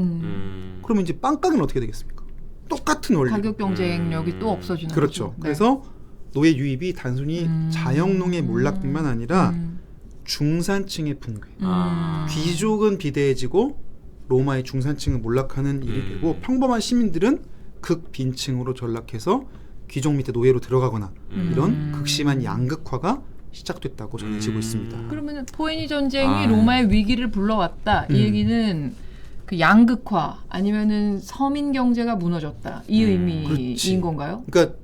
[SPEAKER 8] 그러면 이제 빵가게는 어떻게 되겠습니까? 똑같은 원리.
[SPEAKER 6] 가격 경쟁력이 또 없어지는
[SPEAKER 8] 그렇죠.
[SPEAKER 6] 거죠. 네.
[SPEAKER 8] 그래서 노예 유입이 단순히 자영농의 몰락뿐만 아니라 중산층의 붕괴. 귀족은 비대해지고 로마의 중산층은 몰락하는 일이 되고 평범한 시민들은 극빈층으로 전락해서 귀족 밑에 노예로 들어가거나 이런 극심한 양극화가 시작됐다고 전해지고 있습니다.
[SPEAKER 6] 그러면 포에니 전쟁이 로마의 위기를 불러왔다. 이 얘기는 그 양극화 아니면은 서민 경제가 무너졌다. 이 의미인 건가요?
[SPEAKER 8] 그러니까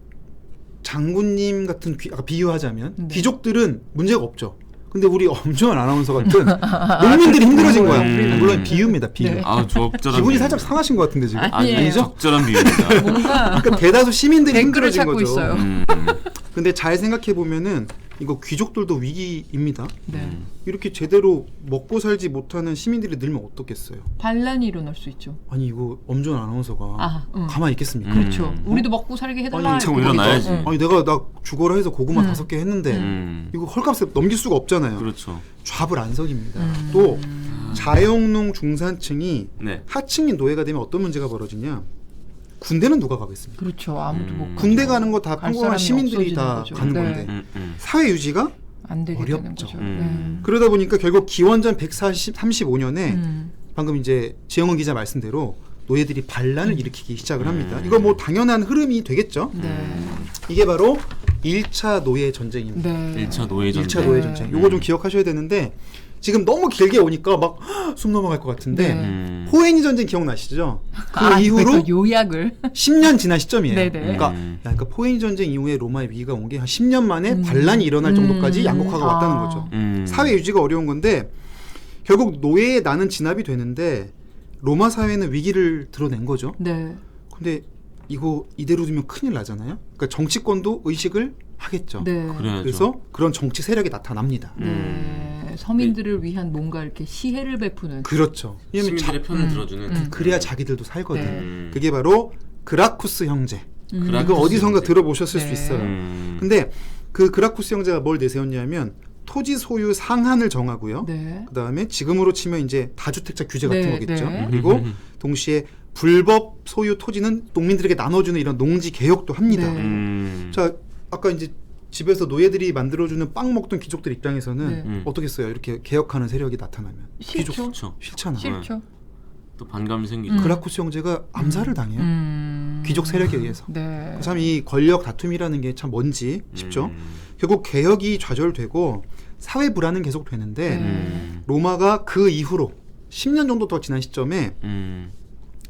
[SPEAKER 8] 장군님 같은 아까 비유하자면 귀족들은 문제가 없죠. 근데 우리 엄주원 아나운서 같은 농민들이 힘들어진 거야. 물론 비유입니다. 비유.
[SPEAKER 6] 네.
[SPEAKER 7] 적절한
[SPEAKER 8] 기분이
[SPEAKER 7] 비유.
[SPEAKER 8] 살짝 상하신 것 같은데 지금.
[SPEAKER 6] 아니에요.
[SPEAKER 7] 적절한 비유입니다.
[SPEAKER 6] 뭔가
[SPEAKER 8] 그러니까 대다수 시민들이
[SPEAKER 6] 댓글을
[SPEAKER 8] 힘들어진
[SPEAKER 6] 찾고
[SPEAKER 8] 거죠.
[SPEAKER 6] 있어요.
[SPEAKER 8] 근데 잘 생각해 보면은 이거 귀족들도 위기입니다.
[SPEAKER 6] 네.
[SPEAKER 8] 이렇게 제대로 먹고 살지 못하는 시민들이 늘면 어떻겠어요?
[SPEAKER 6] 반란이 일어날 수 있죠.
[SPEAKER 8] 아니 이거 엄주원 아나운서가 가만히 있겠습니까?
[SPEAKER 6] 그렇죠. 우리도 먹고 살게 해달라.
[SPEAKER 7] 참 일어나야지.
[SPEAKER 8] 아니 내가 나 죽어라 해서 고구마 5개 했는데 이거 헐값에 넘길 수가 없잖아요.
[SPEAKER 7] 그렇죠.
[SPEAKER 8] 좌불 안석입니다. 또 자영농 중산층이 하층민 노예가 되면 어떤 문제가 벌어지냐? 군대는 누가 가겠습니까?
[SPEAKER 6] 그렇죠. 아무도 못
[SPEAKER 8] 군대 가는 거 다
[SPEAKER 6] 갈
[SPEAKER 8] 평범한
[SPEAKER 6] 사람이
[SPEAKER 8] 시민들이 다
[SPEAKER 6] 없어지는 거죠.
[SPEAKER 8] 가는
[SPEAKER 6] 네.
[SPEAKER 8] 건데 사회 유지가
[SPEAKER 6] 안 되게
[SPEAKER 8] 어렵죠.
[SPEAKER 6] 되는 거죠.
[SPEAKER 8] 그러다 보니까 결국 기원전 135년에 방금 이제 지영은 기자 말씀대로 노예들이 반란을 일으키기 시작을 합니다. 이거 뭐 당연한 흐름이 되겠죠. 이게 바로 1차 노예 전쟁입니다.
[SPEAKER 7] 1차 노예 전쟁.
[SPEAKER 8] 1차 노예 전쟁. 요거 좀 기억하셔야 되는데 지금 너무 길게 오니까 막 숨 넘어갈 것 같은데 포에니 전쟁 기억나시죠? 그 이후로
[SPEAKER 6] 요약을
[SPEAKER 8] 10년 지난 시점이에요.
[SPEAKER 6] 네네.
[SPEAKER 8] 그러니까 포에니 전쟁 이후에 로마의 위기가 온 게 한 10년 만에 반란이 일어날 정도까지 양극화가 왔다는 거죠. 사회 유지가 어려운 건데 결국 노예의 나는 진압이 되는데 로마 사회는 위기를 드러낸 거죠.
[SPEAKER 6] 네.
[SPEAKER 8] 근데 이거 이대로 두면 큰일 나잖아요. 그러니까 정치권도 의식을 하겠죠.
[SPEAKER 6] 네.
[SPEAKER 8] 그래서 그런 정치 세력이 나타납니다.
[SPEAKER 6] 서민들을 위한 뭔가 이렇게 시혜를 베푸는.
[SPEAKER 8] 그렇죠.
[SPEAKER 7] 시민들의 편을 들어주는.
[SPEAKER 8] 그래야 자기들도 살거든. 그게 바로 그라쿠스 형제. 이거 어디선가
[SPEAKER 7] 형제.
[SPEAKER 8] 들어보셨을 수 있어요. 근데 그 그라쿠스 형제가 뭘 내세웠냐면 토지 소유 상한을 정하고요. 그 다음에 지금으로 치면 이제 다주택자 규제 같은 거겠죠. 그리고 동시에 불법 소유 토지는 농민들에게 나눠주는 이런 농지 개혁도 합니다.
[SPEAKER 6] 네.
[SPEAKER 8] 자, 아까 이제 집에서 노예들이 만들어주는 빵 먹던 귀족들 입장에서는
[SPEAKER 6] 네.
[SPEAKER 8] 어떻겠어요? 이렇게 개혁하는 세력이 나타나면
[SPEAKER 6] 싫죠.
[SPEAKER 7] 그렇죠.
[SPEAKER 8] 싫잖아.
[SPEAKER 6] 싫죠.
[SPEAKER 7] 또 반감이 생기죠.
[SPEAKER 8] 그라쿠스 형제가 암살을 당해요. 귀족 세력에 의해서.
[SPEAKER 6] 네.
[SPEAKER 8] 참 이 권력 다툼이라는 게 참 뭔지 싶죠. 결국 개혁이 좌절되고 사회 불안은 계속 되는데 로마가 그 이후로 10년 정도 더 지난 시점에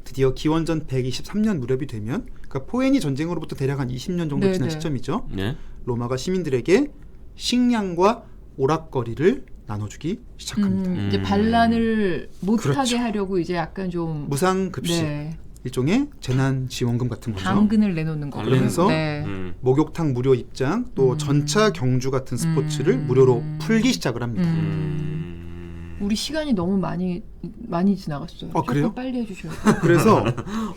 [SPEAKER 8] 드디어 기원전 123년 무렵이 되면 그러니까 포에니 전쟁으로부터 대략 한 20년 정도
[SPEAKER 6] 네,
[SPEAKER 8] 지난
[SPEAKER 6] 네.
[SPEAKER 8] 시점이죠.
[SPEAKER 7] 네.
[SPEAKER 8] 로마가 시민들에게 식량과 오락거리를 나눠주기 시작합니다.
[SPEAKER 6] 이제 반란을 못하게
[SPEAKER 8] 그렇죠.
[SPEAKER 6] 하려고 이제 약간 좀
[SPEAKER 8] 무상급식
[SPEAKER 6] 네.
[SPEAKER 8] 일종의 재난지원금 같은 거죠.
[SPEAKER 6] 당근을 내놓는 거.
[SPEAKER 8] 그러면서
[SPEAKER 6] 네.
[SPEAKER 8] 목욕탕 무료 입장 또 전차 경주 같은 스포츠를 무료로 풀기 시작을 합니다.
[SPEAKER 6] 우리 시간이 너무 많이 지나갔어요.
[SPEAKER 8] 아, 그래요?
[SPEAKER 6] 조금 빨리 해주셔야 돼요.
[SPEAKER 8] 그래서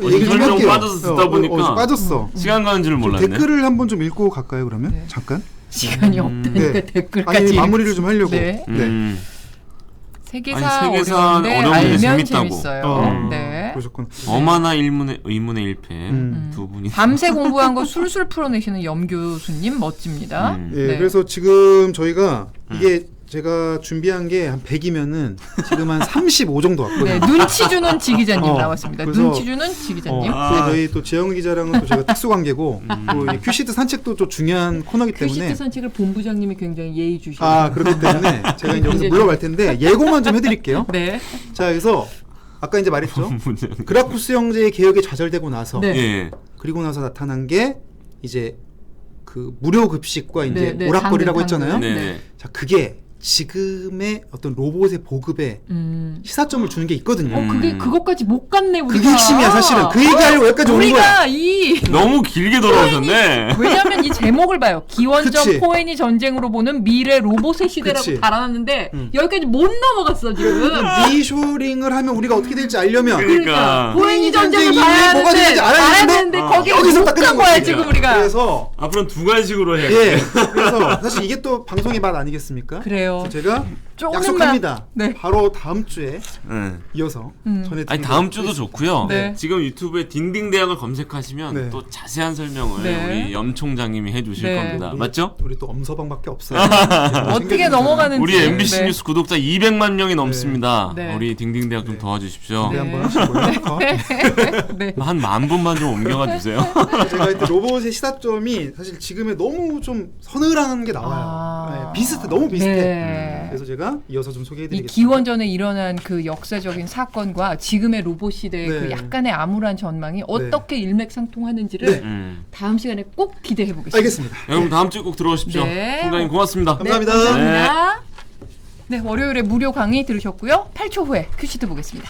[SPEAKER 7] 얘기 좀
[SPEAKER 8] 할게요.
[SPEAKER 7] 빠져서 듣다 보니까
[SPEAKER 8] 빠졌어.
[SPEAKER 7] 시간 가는 줄 몰랐네.
[SPEAKER 8] 댓글을 한번 좀 읽고 갈까요? 그러면
[SPEAKER 6] 네.
[SPEAKER 8] 잠깐.
[SPEAKER 6] 시간이 없다니까
[SPEAKER 8] 네.
[SPEAKER 6] 댓글까지.
[SPEAKER 8] 아니 마무리를 좀 하려고.
[SPEAKER 6] 네. 세계사
[SPEAKER 7] 아니, 세계사
[SPEAKER 6] 어려운데
[SPEAKER 7] 어려운데
[SPEAKER 6] 알면
[SPEAKER 7] 재밌다고.
[SPEAKER 6] 재밌어요. 네.
[SPEAKER 8] 그러셨구나.
[SPEAKER 7] 어마나 의문의 1패 두 분이
[SPEAKER 6] 밤새 공부한 거 술술 풀어내시는 염 교수님 멋집니다.
[SPEAKER 8] 예,
[SPEAKER 6] 네.
[SPEAKER 8] 그래서 지금 저희가 이게 제가 준비한 게 한 100이면은 지금 한 35 정도 왔거든요.
[SPEAKER 6] 네, 눈치 주는 지 기자님 나왔습니다.
[SPEAKER 8] 그래서,
[SPEAKER 6] 눈치 주는 지 기자님.
[SPEAKER 8] 저희 또 재영 기자랑은 또 제가 특수 관계고 또 이 큐시트 산책도 좀 중요한 코너기 때문에
[SPEAKER 6] 큐시트 산책을 본부장님이 굉장히 예의 주시고.
[SPEAKER 8] 그렇기 때문에 제가 이제 여기서 물러갈 텐데 예고만 좀 해드릴게요.
[SPEAKER 6] 네.
[SPEAKER 8] 자, 그래서 아까 이제 말했죠. 그라쿠스 형제의 개혁이 좌절되고 나서
[SPEAKER 7] 예.
[SPEAKER 8] 그리고 나서 나타난 게 이제 그 무료 급식과 이제
[SPEAKER 6] 네,
[SPEAKER 8] 오락거리라고
[SPEAKER 6] 당근.
[SPEAKER 8] 했잖아요.
[SPEAKER 7] 네.
[SPEAKER 8] 자, 그게 지금의 어떤 로봇의 보급에 시사점을 주는 게 있거든요.
[SPEAKER 6] 그게 그것까지 못 갔네 우리가.
[SPEAKER 8] 그게 핵심이야 사실은. 그 얘기하려고 여기까지 온 거야.
[SPEAKER 6] 우리가 이
[SPEAKER 7] 너무 길게 돌아오셨네.
[SPEAKER 6] 왜냐하면 이 제목을 봐요. 기원전
[SPEAKER 8] 그치.
[SPEAKER 6] 포에니 전쟁으로 보는 미래 로봇의 시대라고
[SPEAKER 8] 그치.
[SPEAKER 6] 달아놨는데 여기까지 못 넘어갔어 지금.
[SPEAKER 8] 리쇼링을 하면 우리가 어떻게 될지 알려면
[SPEAKER 7] 그러니까.
[SPEAKER 6] 포에니 전쟁을
[SPEAKER 8] 이후에
[SPEAKER 6] 봐야
[SPEAKER 8] 뭐가 되는지 알아야
[SPEAKER 6] 되는데 거기
[SPEAKER 8] 여기서
[SPEAKER 6] 못
[SPEAKER 8] 딱 끝난
[SPEAKER 6] 간 거야
[SPEAKER 8] 거지.
[SPEAKER 6] 지금 우리가.
[SPEAKER 8] 그래서
[SPEAKER 7] 앞으로는 두 가지식으로 해야
[SPEAKER 8] 예. 그래서 사실 이게 또 방송의 맛 아니겠습니까?
[SPEAKER 6] 그래요.
[SPEAKER 8] 그래서 제가
[SPEAKER 6] 조금만-
[SPEAKER 8] 약속합니다.
[SPEAKER 6] 네.
[SPEAKER 8] 바로 다음 주에
[SPEAKER 7] 네.
[SPEAKER 8] 이어서 전해드리도록
[SPEAKER 7] 아니 다음 주도 좋고요.
[SPEAKER 6] 네.
[SPEAKER 7] 지금 유튜브에 딩딩 대학을 검색하시면
[SPEAKER 8] 네.
[SPEAKER 7] 또 자세한 설명을
[SPEAKER 6] 네.
[SPEAKER 7] 우리 염 총장님이 해주실
[SPEAKER 6] 네.
[SPEAKER 7] 겁니다. 맞죠?
[SPEAKER 8] 우리 또 엄서방밖에 없어요.
[SPEAKER 6] 어떻게 넘어가는지.
[SPEAKER 7] 우리 MBC
[SPEAKER 6] 네.
[SPEAKER 7] 뉴스 구독자 200만 명이 넘습니다.
[SPEAKER 6] 네.
[SPEAKER 7] 우리 딩딩 대학 좀 도와주십시오.
[SPEAKER 8] 네, 한번 하시고요.
[SPEAKER 6] 네.
[SPEAKER 7] 한 10,000분만 좀 옮겨가 주세요.
[SPEAKER 8] 제가 하여튼 로봇의 시사점이 사실 지금에 너무 좀 서늘한 게 나와요. 네, 비슷해, 너무 비슷해.
[SPEAKER 6] 네.
[SPEAKER 8] 그래서 제가 이어서 좀
[SPEAKER 6] 이
[SPEAKER 8] 소개해드리겠습니다.
[SPEAKER 6] 기원전에 일어난 그 역사적인 사건과 지금의 로봇 시대의
[SPEAKER 8] 네.
[SPEAKER 6] 그 약간의 암울한 전망이 어떻게 일맥상통하는지를
[SPEAKER 8] 네.
[SPEAKER 6] 다음 시간에 꼭 기대해 보겠습니다.
[SPEAKER 8] 알겠습니다.
[SPEAKER 7] 여러분 다음 주에 꼭 들어오십시오.
[SPEAKER 6] 네.
[SPEAKER 7] 총장님 고맙습니다.
[SPEAKER 8] 감사합니다.
[SPEAKER 6] 감사합니다. 네, 월요일에 무료 강의 들으셨고요. 8초 후에 큐시트 보겠습니다.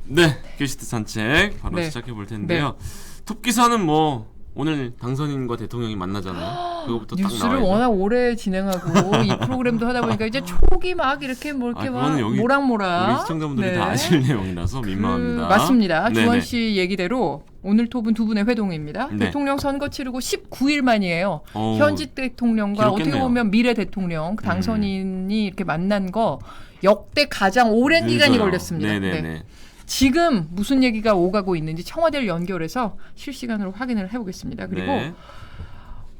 [SPEAKER 7] 네, 큐시트 산책 바로
[SPEAKER 6] 네.
[SPEAKER 7] 시작해 볼 텐데요. 톱 기사는 뭐 오늘 당선인과 대통령이 만나잖아요. 그거부터 딱
[SPEAKER 6] 뉴스를
[SPEAKER 7] 나와야죠.
[SPEAKER 6] 워낙 오래 진행하고 이 프로그램도 하다 보니까 이제 초기 막 이렇게 뭐 이렇게 막
[SPEAKER 7] 그거는 여기
[SPEAKER 6] 모락모락.
[SPEAKER 7] 우리 시청자분들이
[SPEAKER 6] 네.
[SPEAKER 7] 다 아실 내용이라서 민망합니다.
[SPEAKER 6] 맞습니다.
[SPEAKER 7] 네네.
[SPEAKER 6] 주원 씨 얘기대로 오늘 톱은 두 분의 회동입니다.
[SPEAKER 7] 네.
[SPEAKER 6] 대통령 선거 치르고 19일 만이에요.
[SPEAKER 7] 오,
[SPEAKER 6] 현직 대통령과 어떻게
[SPEAKER 7] 길었겠네요.
[SPEAKER 6] 보면 미래 대통령 그 당선인이 이렇게 만난 거 역대 가장 오랜 기간이
[SPEAKER 7] 늦어요.
[SPEAKER 6] 걸렸습니다.
[SPEAKER 7] 네네네.
[SPEAKER 6] 네. 지금 무슨 얘기가 오가고 있는지 청와대를 연결해서 실시간으로 확인을 해보겠습니다. 그리고
[SPEAKER 7] 네.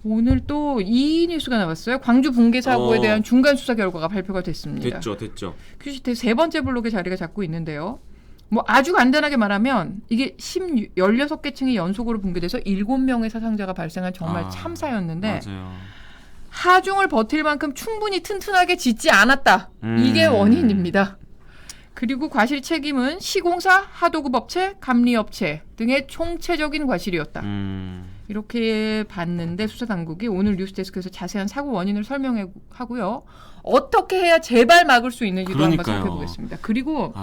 [SPEAKER 6] 오늘 또 이 뉴스가 나왔어요. 광주 붕괴 사고에 대한 중간 수사 결과가 발표가 됐습니다.
[SPEAKER 7] 됐죠.
[SPEAKER 6] 큐시트 세 번째 블록에 자리가 잡고 있는데요. 뭐 아주 간단하게 말하면 이게 16개 층이 연속으로 붕괴돼서 7명의 사상자가 발생한 정말 참사였는데
[SPEAKER 7] 맞아요.
[SPEAKER 6] 하중을 버틸 만큼 충분히 튼튼하게 짓지 않았다. 이게 원인입니다. 그리고 과실 책임은 시공사, 하도급 업체, 감리업체 등의 총체적인 과실이었다. 이렇게 봤는데 수사당국이 오늘 뉴스데스크에서 자세한 사고 원인을 설명하고요. 어떻게 해야 제발 막을 수 있는지도 한번
[SPEAKER 7] 그러니까요.
[SPEAKER 6] 살펴보겠습니다. 그리고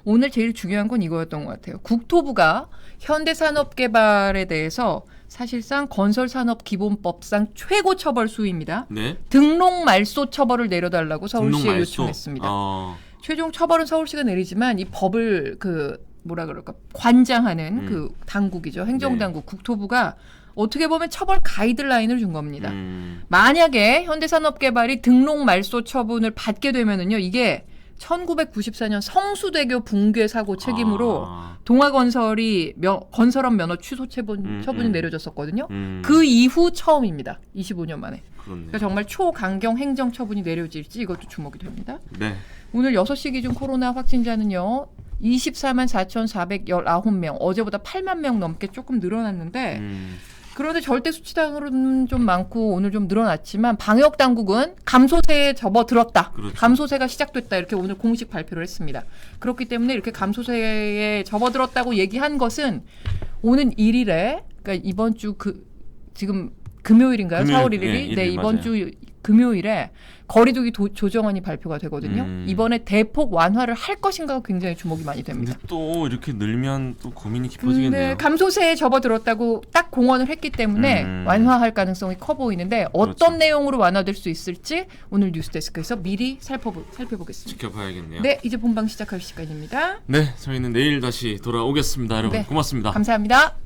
[SPEAKER 6] 오늘 제일 중요한 건 이거였던 것 같아요. 국토부가 현대산업개발에 대해서 사실상 건설산업기본법상 최고 처벌 수위입니다.
[SPEAKER 7] 네.
[SPEAKER 6] 등록 말소 처벌을 내려달라고 서울시에
[SPEAKER 7] 등록 말소?
[SPEAKER 6] 요청했습니다. 최종 처벌은 서울시가 내리지만 이 법을 그 뭐라 그럴까 관장하는 그 당국이죠. 행정당국 국토부가 어떻게 보면 처벌 가이드라인을 준 겁니다. 만약에 현대산업개발이 등록 말소 처분을 받게 되면은요, 이게 1994년 성수대교 붕괴 사고 책임으로 동아건설이 건설업 면허 취소 처분이 내려졌었거든요. 그 이후 처음입니다. 25년 만에. 그러니까 정말 초강경 행정 처분이 내려질지 이것도 주목이 됩니다.
[SPEAKER 7] 네.
[SPEAKER 6] 오늘 6시 기준 코로나 확진자는요. 24만 4,419명. 어제보다 8만 명 넘게 조금 늘어났는데 그런데 절대 수치당으로는 좀 많고 오늘 좀 늘어났지만 방역 당국은 감소세에 접어들었다.
[SPEAKER 7] 그렇죠.
[SPEAKER 6] 감소세가 시작됐다. 이렇게 오늘 공식 발표를 했습니다. 그렇기 때문에 이렇게 감소세에 접어들었다고 얘기한 것은 오는 1일에 그러니까 이번 주 지금 금요일인가요? 4월 1일이? 네, 이번 주 금요일에 거리두기 조정안이 발표가 되거든요. 이번에 대폭 완화를 할 것인가 굉장히 주목이 많이 됩니다.
[SPEAKER 7] 근데 또 이렇게 늘면 또 고민이 깊어지겠네요.
[SPEAKER 6] 감소세에 접어들었다고 딱 공언을 했기 때문에 완화할 가능성이 커 보이는데 어떤
[SPEAKER 7] 그렇죠.
[SPEAKER 6] 내용으로 완화될 수 있을지 오늘 뉴스데스크에서 미리 살펴보겠습니다.
[SPEAKER 7] 지켜봐야겠네요.
[SPEAKER 6] 네, 이제 본방 시작할 시간입니다.
[SPEAKER 7] 네, 저희는 내일 다시 돌아오겠습니다. 여러분
[SPEAKER 6] 네,
[SPEAKER 7] 고맙습니다.
[SPEAKER 6] 감사합니다.